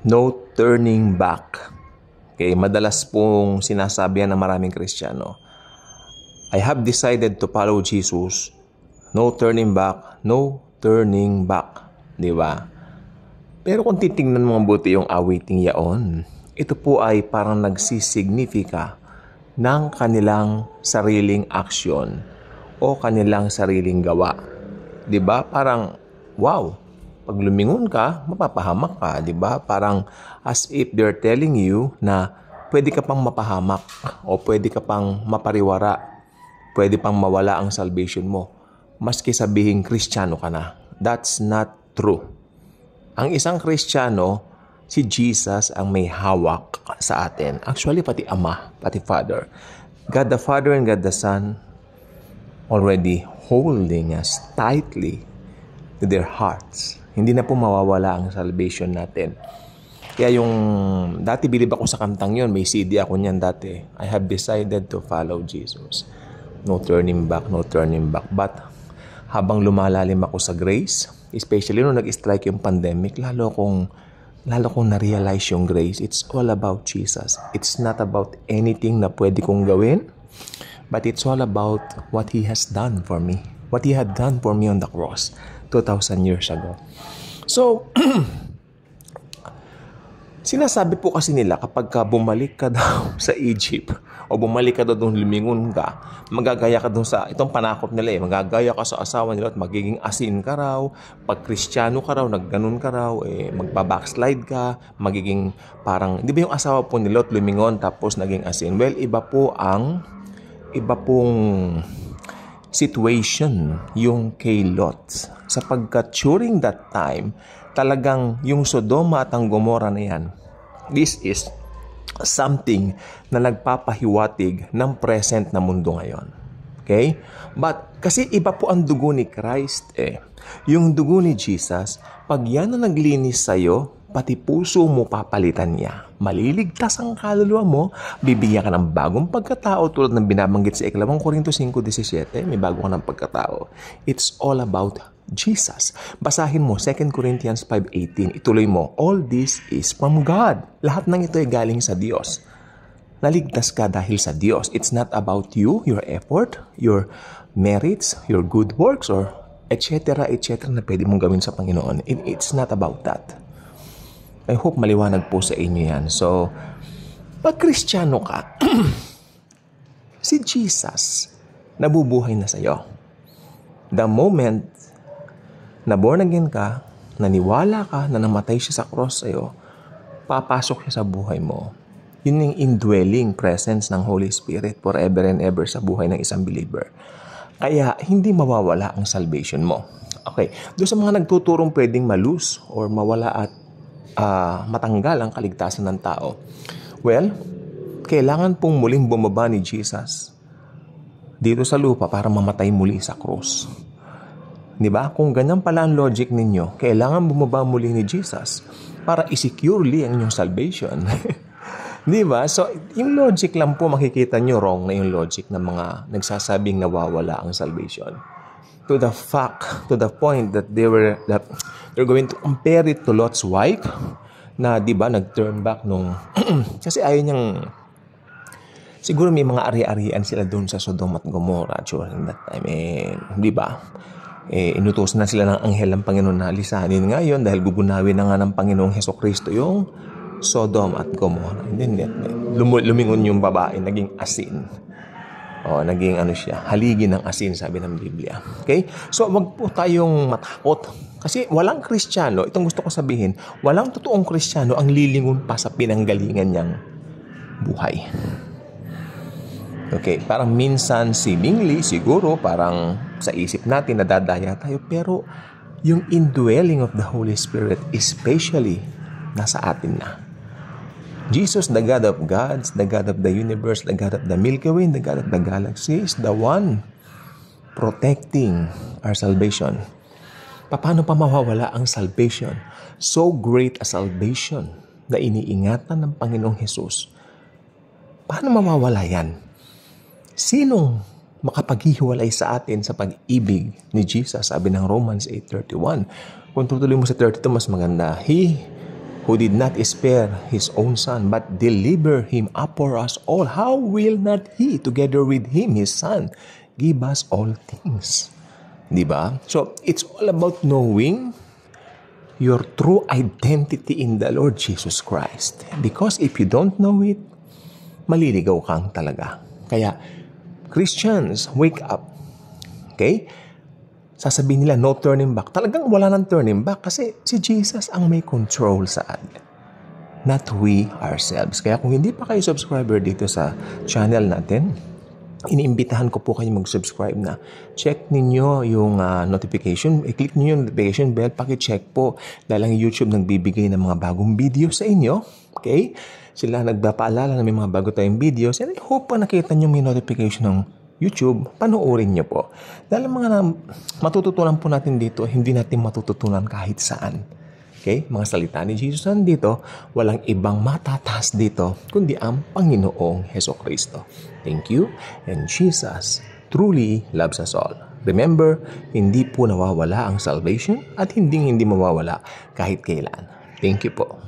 No turning back. Okay, madalas pong sinasabi yan ng maraming Kristiyano. I have decided to follow Jesus. No turning back, no turning back. Di ba? Pero kung titingnan mo mabuti yung awiting yaon, ito po ay parang nagsisignifika ng kanilang sariling aksyon o kanilang sariling gawa. Di ba? Parang, wow, pag lumingon ka, mapapahamak ka. Di ba? Parang as if they're telling you na pwede ka pang mapahamak o pwede ka pang mapariwara. Pwede pang mawala ang salvation mo. Maski sabihing Kristiyano ka na. That's not true. Ang isang Kristiyano, si Jesus ang may hawak sa atin. Actually, pati Ama, pati Father. God the Father and God the Son already holding us tightly to their hearts. Hindi na po mawawala ang salvation natin. Kaya yung dati bilib ako sa kantang yon, may CD ako niyan dati. I have decided to follow Jesus. No turning back, no turning back. But habang lumalalim ako sa grace, especially nung nag-strike yung pandemic, lalo kong na-realize yung grace. It's all about Jesus. It's not about anything na pwede kong gawin, but it's all about what He has done for me. What He had done for me on the cross 2,000 years ago. So, sinasabi po kasi nila kapag ka bumalik ka daw sa Egypt o bumalik ka daw doon, lumingon ka, magagaya ka doon sa, itong panakot nila magagaya ka sa asawa nila at magiging asin ka raw, pag Kristiyano ka raw, nagganon ka raw, magbabackslide ka, magiging parang, di ba yung asawa po nila at lumingon tapos naging asin? Well, iba pong situation yung kay Lot. Sapagkat during that time, talagang yung Sodoma at ang Gomorrah na yan, this is something na nagpapahiwatig ng present na mundo ngayon. Okay? But kasi iba po ang dugo ni Christ Yung dugo ni Jesus, pag yan na naglinis sa'yo, pati puso mo papalitan niya. Maliligtas ang kaluluwa mo, bibigyan ka ng bagong pagkatao tulad ng binabanggit sa 2 Korintos 5:17, may bago ka ng pagkatao. It's all about Jesus. Basahin mo 2 Corinthians 5:18. Ituloy mo, all this is from God. Lahat ng ito ay galing sa Diyos. Naligtas ka dahil sa Diyos. It's not about you, your effort, your merits, your good works, or etc. na pwede mong gawin sa Panginoon. It's not about that. I hope maliwanag po sa inyo yan. So, pag Kristiyano ka, si Jesus nabubuhay na sa'yo. The moment na born again ka, naniwala ka na namatay siya sa cross sa'yo, papasok siya sa buhay mo. Yun yung indwelling presence ng Holy Spirit forever and ever sa buhay ng isang believer. Kaya, hindi mawawala ang salvation mo. Okay, doon sa mga nagtuturong pwedeng malose or mawala at matanggal ang kaligtasan ng tao. Well, kailangan pong muling bumaba ni Jesus dito sa lupa para mamatay muli sa cross. Diba? Kung ganyan pala ang logic ninyo, kailangan bumaba muli ni Jesus para i-securely ang inyong salvation. Diba? So, yung logic lang po makikita nyo wrong na yung logic ng mga nagsasabing nawawala ang salvation. To the point that they're going to compare it to Lot's wife na 'di ba nag-turn back nung kasi ayaw niyang siguro may mga ari-arian sila doon sa Sodom at Gomorrah during that time 'di ba? Inutusan na sila ng anghel ng Panginoon na lisanin ngayon dahil gugunawin na nga ng Panginoong Hesukristo yung Sodom at Gomorrah. Hindi lumingon yung babae, naging asin. Naging haligi ng asin, sabi ng Biblia. Okay? So, wag po tayong matakot. Kasi walang Kristiyano, itong gusto ko sabihin, walang totoong Kristiyano ang lilingon pa sa pinanggalingan niyang buhay. Okay? Parang minsan, seemingly, siguro, parang sa isip natin, nadadaya tayo. Pero, yung indwelling of the Holy Spirit, especially, nasa atin na. Jesus, the God of gods, the God of the universe, the God of the Milky Way, the God of the galaxy, is the one protecting our salvation. Paano pa mawawala ang salvation? So great a salvation na iniingatan ng Panginoong Hesus. Paano mawawala yan? Sinong makapaghihiwalay sa atin sa pag-ibig ni Jesus? Sabi ng Romans 8:31. Kung tutuloy mo sa 32, mas maganda. He who did not spare His own Son, but deliver Him up for us all, how will not He, together with Him, His Son, give us all things? Diba? So, it's all about knowing your true identity in the Lord Jesus Christ. Because if you don't know it, maliligaw kang talaga. Kaya, Christians, wake up. Okay? Sasabihin nila, no turning back. Talagang wala nang turning back kasi si Jesus ang may control sa atin. Not we ourselves. Kaya kung hindi pa kayo subscriber dito sa channel natin, iniimbitahan ko po kayo mag-subscribe na. Check ninyo yung notification. I-click niyo yung notification bell. Paki-check po dahil ang YouTube nagbibigay ng mga bagong video sa inyo. Okay? Sila nagpapaalala na may mga bago tayong videos. And I hope pa nakita nyo may notification ng YouTube, panoorin nyo po. Dahil mga matututunan po natin dito, hindi natin matututunan kahit saan. Okay? Mga salita ni Jesus nandito, walang ibang matataas dito, kundi ang Panginoong Hesukristo. Thank you, and Jesus truly loves us all. Remember, hindi po nawawala ang salvation at hindi mawawala kahit kailan. Thank you po.